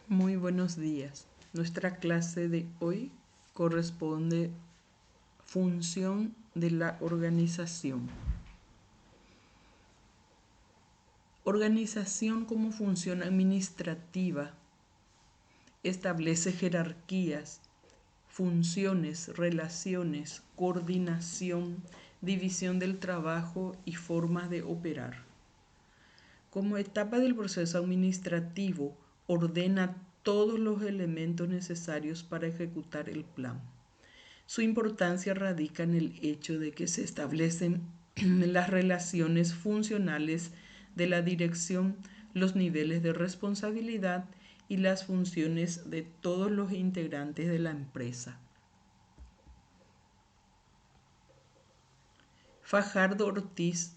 Muy buenos días. Nuestra clase de hoy corresponde función de la organización. Organización como función administrativa establece jerarquías, funciones, relaciones, coordinación, división del trabajo y formas de operar. Como etapa del proceso administrativo, ordena todos los elementos necesarios para ejecutar el plan. Su importancia radica en el hecho de que se establecen las relaciones funcionales de la dirección, los niveles de responsabilidad y las funciones de todos los integrantes de la empresa. Fajardo Ortiz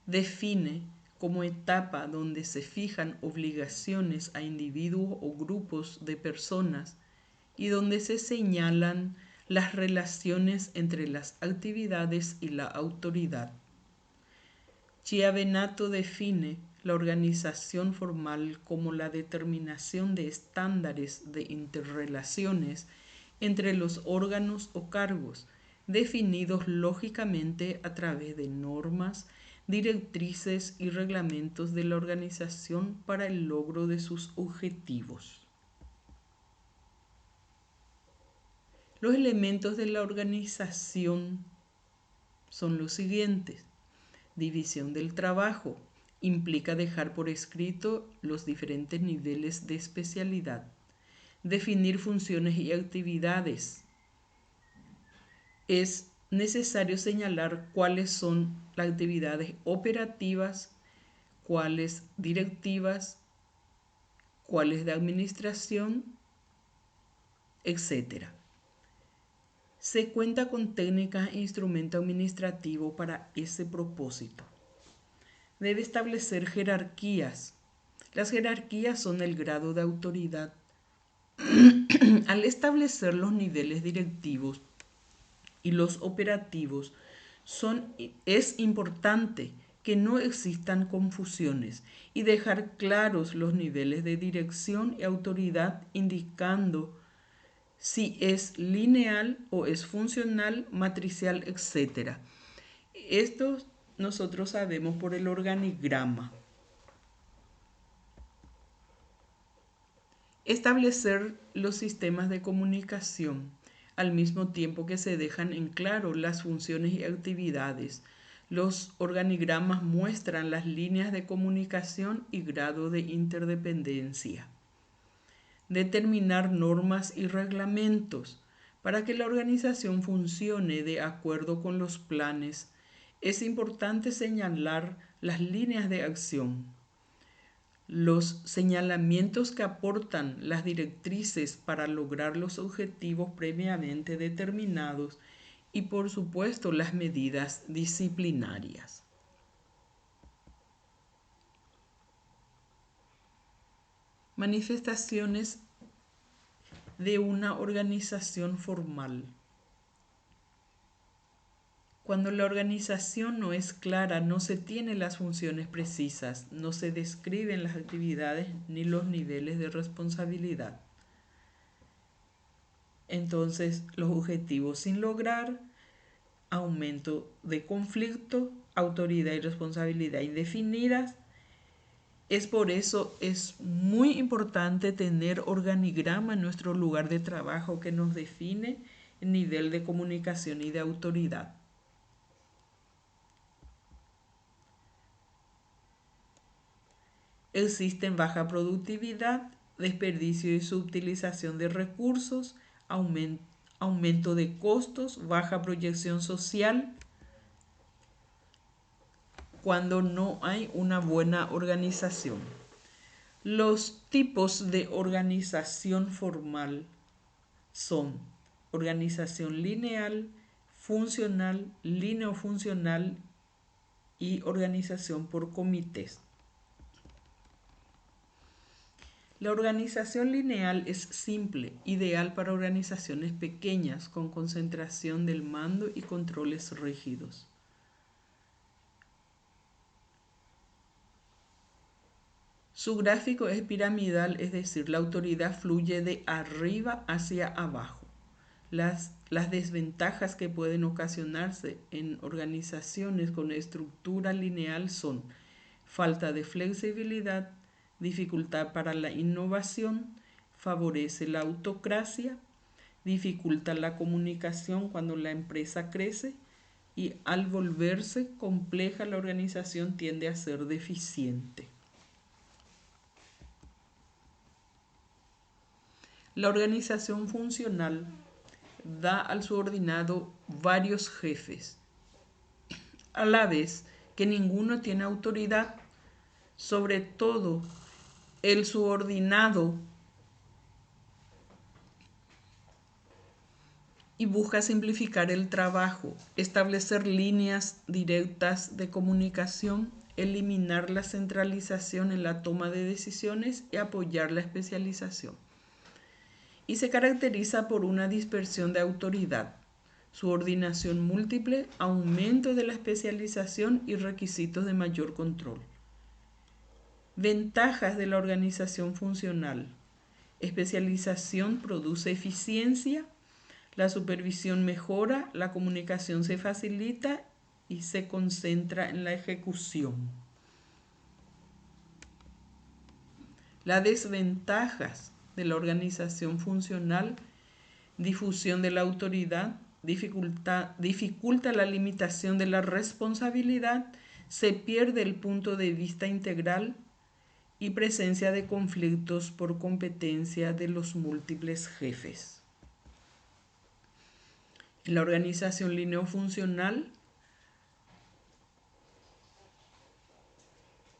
define como etapa donde se fijan obligaciones a individuos o grupos de personas y donde se señalan las relaciones entre las actividades y la autoridad. Chiavenato define la organización formal como la determinación de estándares de interrelaciones entre los órganos o cargos, definidos lógicamente a través de normas, directrices y reglamentos de la organización para el logro de sus objetivos. Los elementos de la organización son los siguientes. División del trabajo. Implica dejar por escrito los diferentes niveles de especialidad. Definir funciones y actividades. Es necesario señalar cuáles son las actividades operativas, cuáles directivas, cuáles de administración, etc. Se cuenta con técnicas e instrumento administrativo para ese propósito. Debe establecer jerarquías. Las jerarquías son el grado de autoridad. Al establecer los niveles directivos y los operativos, es importante que no existan confusiones y dejar claros los niveles de dirección y autoridad, indicando si es lineal o es funcional, matricial, etc. Esto nosotros sabemos por el organigrama. Establecer los sistemas de comunicación, al mismo tiempo que se dejan en claro las funciones y actividades. Los organigramas muestran las líneas de comunicación y grado de interdependencia. Determinar normas y reglamentos. Para que la organización funcione de acuerdo con los planes, es importante señalar las líneas de acción, los señalamientos que aportan las directrices para lograr los objetivos previamente determinados y, por supuesto, las medidas disciplinarias. Manifestaciones de una organización formal. Cuando la organización no es clara, no se tienen las funciones precisas, no se describen las actividades ni los niveles de responsabilidad. Entonces, los objetivos sin lograr, aumento de conflicto, autoridad y responsabilidad indefinidas. Es por eso es muy importante tener organigrama en nuestro lugar de trabajo que nos define el nivel de comunicación y de autoridad. Existen baja productividad, desperdicio y subutilización de recursos, aumento de costos, baja proyección social, cuando no hay una buena organización. Los tipos de organización formal son organización lineal, funcional, lineofuncional y organización por comités. La organización lineal es simple, ideal para organizaciones pequeñas con concentración del mando y controles rígidos. Su gráfico es piramidal, es decir, la autoridad fluye de arriba hacia abajo. Las desventajas que pueden ocasionarse en organizaciones con estructura lineal son falta de flexibilidad, dificultad para la innovación, favorece la autocracia, dificulta la comunicación cuando la empresa crece y al volverse compleja la organización tiende a ser deficiente. La organización funcional da al subordinado varios jefes, a la vez que ninguno tiene autoridad, sobre todo el subordinado, y busca simplificar el trabajo, establecer líneas directas de comunicación, eliminar la centralización en la toma de decisiones y apoyar la especialización. Y se caracteriza por una dispersión de autoridad, subordinación múltiple, aumento de la especialización y requisitos de mayor control. Ventajas de la organización funcional. Especialización produce eficiencia, la supervisión mejora, la comunicación se facilita y se concentra en la ejecución. Las desventajas de la organización funcional: difusión de la autoridad, dificulta la limitación de la responsabilidad, se pierde el punto de vista integral y presencia de conflictos por competencia de los múltiples jefes. En la organización lineofuncional,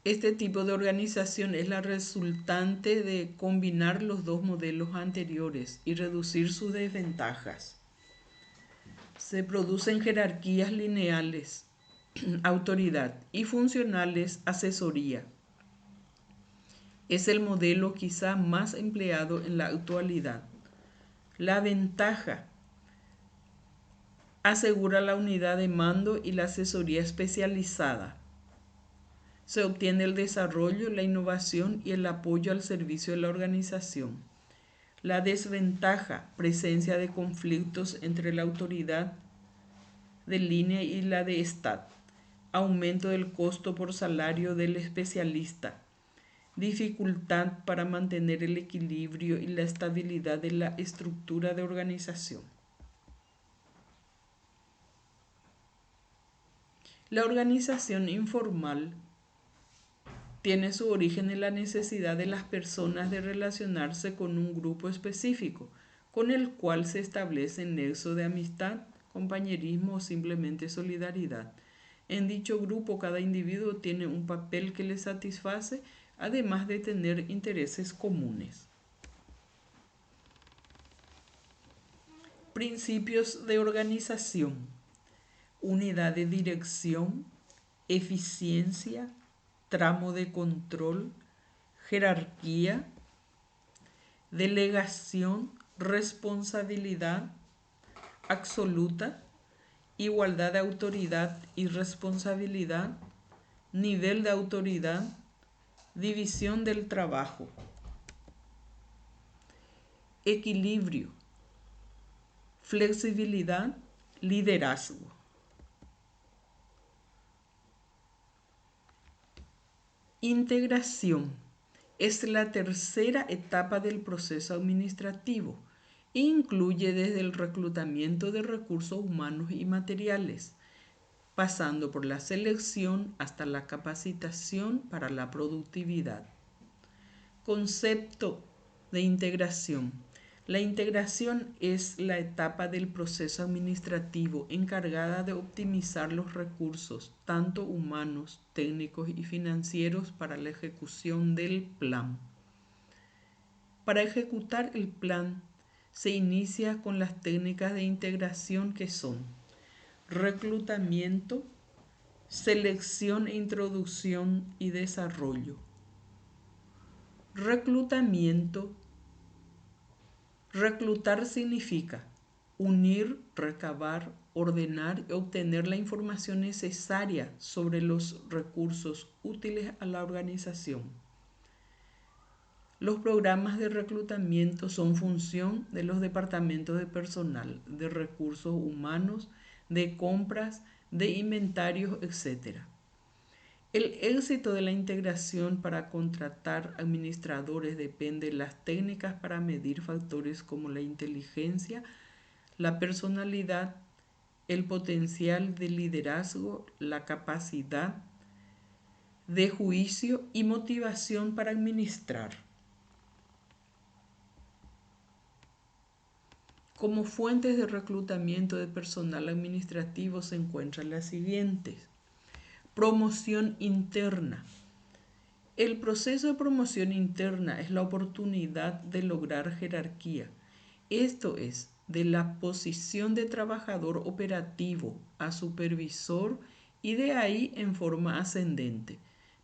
este tipo de organización es la resultante de combinar los dos modelos anteriores y reducir sus desventajas. Se producen jerarquías lineales, autoridad, y funcionales, asesoría. Es el modelo quizá más empleado en la actualidad. La ventaja: asegura la unidad de mando y la asesoría especializada. Se obtiene el desarrollo, la innovación y el apoyo al servicio de la organización. La desventaja: presencia de conflictos entre la autoridad de línea y la de Estado. Aumento del costo por salario del especialista. Dificultad para mantener el equilibrio y la estabilidad de la estructura de organización. La organización informal tiene su origen en la necesidad de las personas de relacionarse con un grupo específico, con el cual se establece nexo de amistad, compañerismo o simplemente solidaridad. En dicho grupo, cada individuo tiene un papel que le satisface, además de tener intereses comunes. Principios de organización: unidad de dirección, eficiencia, tramo de control, jerarquía, delegación, responsabilidad absoluta, igualdad de autoridad y responsabilidad, nivel de autoridad, división del trabajo. Equilibrio, flexibilidad, liderazgo. Integración es la tercera etapa del proceso administrativo e incluye desde el reclutamiento de recursos humanos y materiales, pasando por la selección hasta la capacitación para la productividad. Concepto de integración. La integración es la etapa del proceso administrativo encargada de optimizar los recursos, tanto humanos, técnicos y financieros, para la ejecución del plan. Para ejecutar el plan, se inicia con las técnicas de integración que son reclutamiento, selección, introducción y desarrollo. Reclutamiento. Reclutar significa unir, recabar, ordenar y obtener la información necesaria sobre los recursos útiles a la organización. Los programas de reclutamiento son función de los departamentos de personal, de recursos humanos, de compras, de inventarios, etc. El éxito de la integración para contratar administradores depende de las técnicas para medir factores como la inteligencia, la personalidad, el potencial de liderazgo, la capacidad de juicio y motivación para administrar. Como fuentes de reclutamiento de personal administrativo se encuentran las siguientes. Promoción interna. El proceso de promoción interna es la oportunidad de lograr jerarquía. Esto es, de la posición de trabajador operativo a supervisor y de ahí en forma ascendente.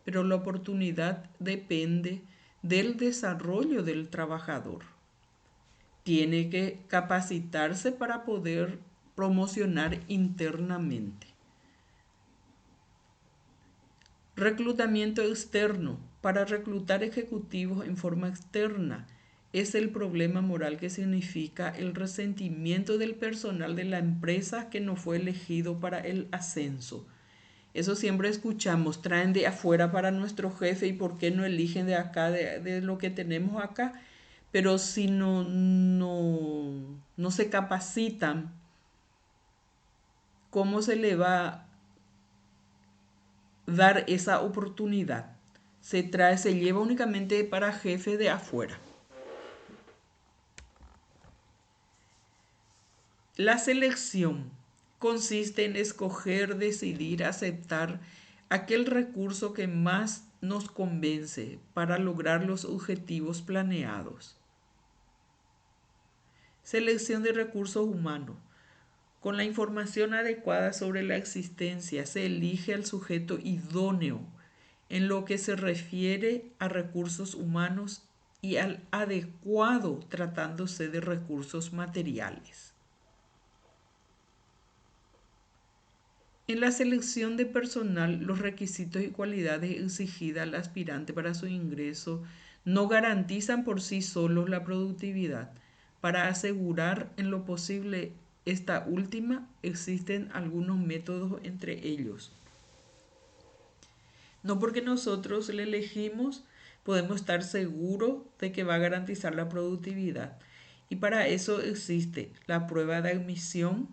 Pero la oportunidad depende del desarrollo del trabajador. Tiene que capacitarse para poder promocionar internamente. Reclutamiento externo. Para reclutar ejecutivos en forma externa es el problema moral que significa el resentimiento del personal de la empresa que no fue elegido para el ascenso. Eso siempre escuchamos, traen de afuera para nuestro jefe y por qué no eligen de acá, de lo que tenemos acá. Pero si no se capacitan, ¿cómo se le va a dar esa oportunidad? Se lleva únicamente para jefe de afuera. La selección consiste en escoger, decidir, aceptar aquel recurso que más nos convence para lograr los objetivos planeados. Selección de recursos humanos. Con la información adecuada sobre la existencia se elige al sujeto idóneo en lo que se refiere a recursos humanos y al adecuado tratándose de recursos materiales. En la selección de personal, los requisitos y cualidades exigidas al aspirante para su ingreso no garantizan por sí solos la productividad. Para asegurar en lo posible esta última, existen algunos métodos entre ellos. No porque nosotros le elegimos, podemos estar seguros de que va a garantizar la productividad. Y para eso existe la prueba de admisión,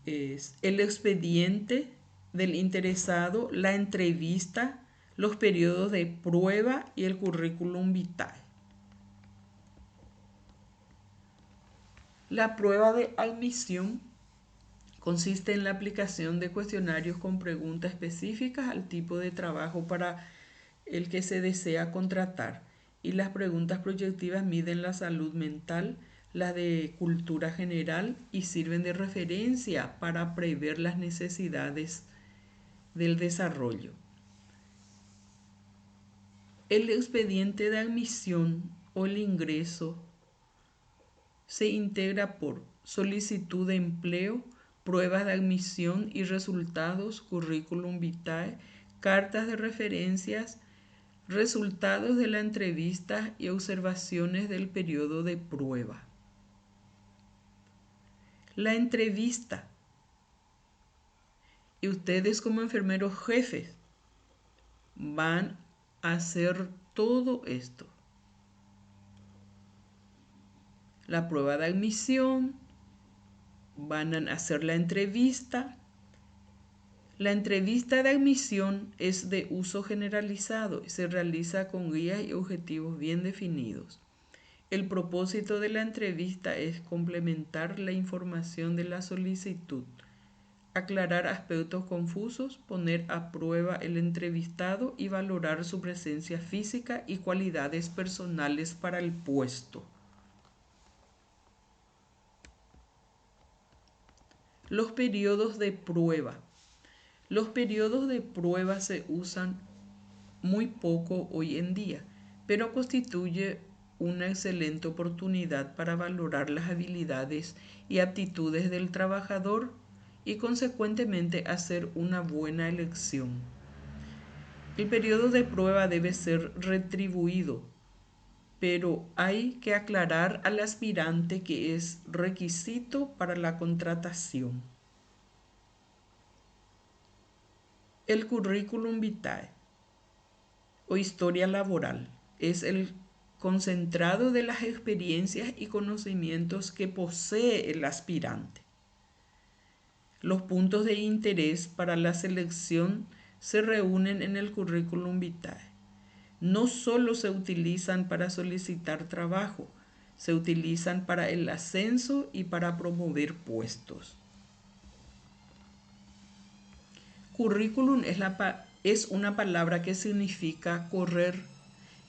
es el expediente del interesado, la entrevista, los periodos de prueba y el currículum vitae. La prueba de admisión consiste en la aplicación de cuestionarios con preguntas específicas al tipo de trabajo para el que se desea contratar, y las preguntas proyectivas miden la salud mental, la de cultura general y sirven de referencia para prever las necesidades del desarrollo. El expediente de admisión o el ingreso se integra por solicitud de empleo, pruebas de admisión y resultados, currículum vitae, cartas de referencias, resultados de la entrevista y observaciones del periodo de prueba. La entrevista. Y ustedes como enfermeros jefes van a hacer todo esto. La prueba de admisión, van a hacer la entrevista. La entrevista de admisión es de uso generalizado y se realiza con guías y objetivos bien definidos. El propósito de la entrevista es complementar la información de la solicitud, aclarar aspectos confusos, poner a prueba el entrevistado y valorar su presencia física y cualidades personales para el puesto. Los periodos de prueba. Los periodos de prueba se usan muy poco hoy en día, pero constituye una excelente oportunidad para valorar las habilidades y aptitudes del trabajador y consecuentemente hacer una buena elección. El periodo de prueba debe ser retribuido, pero hay que aclarar al aspirante que es requisito para la contratación. El currículum vitae o historia laboral es el concentrado de las experiencias y conocimientos que posee el aspirante. Los puntos de interés para la selección se reúnen en el currículum vitae. No solo se utilizan para solicitar trabajo, se utilizan para el ascenso y para promover puestos. Currículum es una palabra que significa correr,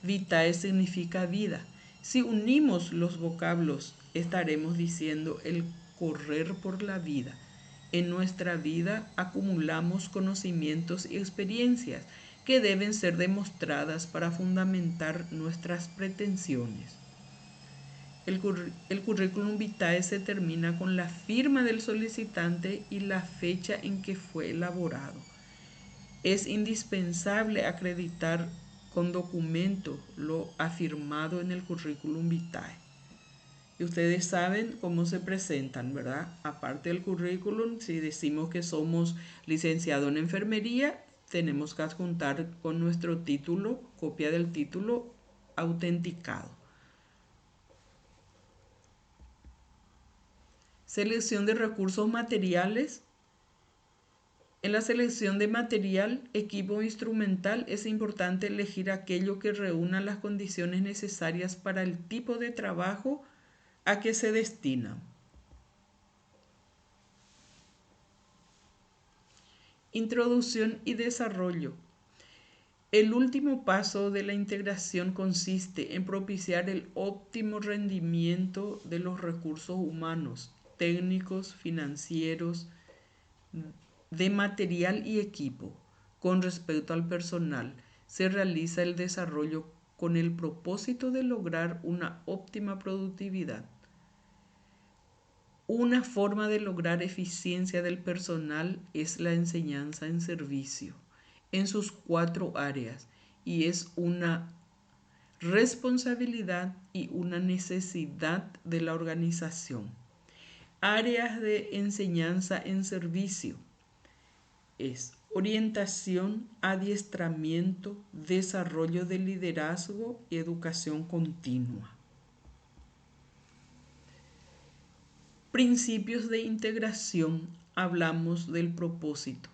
vitae significa vida. Si unimos los vocablos, estaremos diciendo el correr por la vida. En nuestra vida acumulamos conocimientos y experiencias que deben ser demostradas para fundamentar nuestras pretensiones. El currículum vitae se termina con la firma del solicitante y la fecha en que fue elaborado. Es indispensable acreditar con documento lo afirmado en el currículum vitae. Y ustedes saben cómo se presentan, ¿verdad? Aparte del currículum, si decimos que somos licenciado en enfermería, tenemos que adjuntar con nuestro título, copia del título autenticado. Selección de recursos materiales. En la selección de material, equipo o instrumental es importante elegir aquello que reúna las condiciones necesarias para el tipo de trabajo a que se destina. Introducción y desarrollo. El último paso de la integración consiste en propiciar el óptimo rendimiento de los recursos humanos, técnicos, financieros, de material y equipo. Con respecto al personal, se realiza el desarrollo con el propósito de lograr una óptima productividad. Una forma de lograr eficiencia del personal es la enseñanza en servicio en sus 4 áreas y es una responsabilidad y una necesidad de la organización. Áreas de enseñanza en servicio es orientación, adiestramiento, desarrollo de liderazgo y educación continua. Principios de integración. Hablamos del propósito.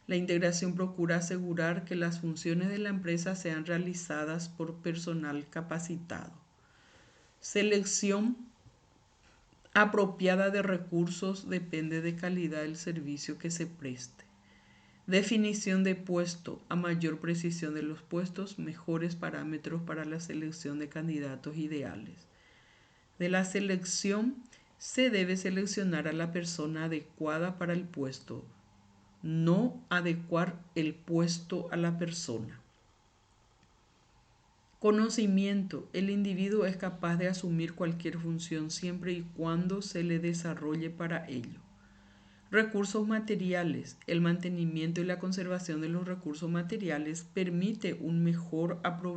La integración procura asegurar que las funciones de la empresa sean realizadas por personal capacitado. Selección apropiada de recursos depende de calidad del servicio que se preste. Definición de puesto. A mayor precisión de los puestos, mejores parámetros para la selección de candidatos ideales. De la selección, se debe seleccionar a la persona adecuada para el puesto, no adecuar el puesto a la persona. Conocimiento. El individuo es capaz de asumir cualquier función siempre y cuando se le desarrolle para ello. Recursos materiales. El mantenimiento y la conservación de los recursos materiales permite un mejor aprovechamiento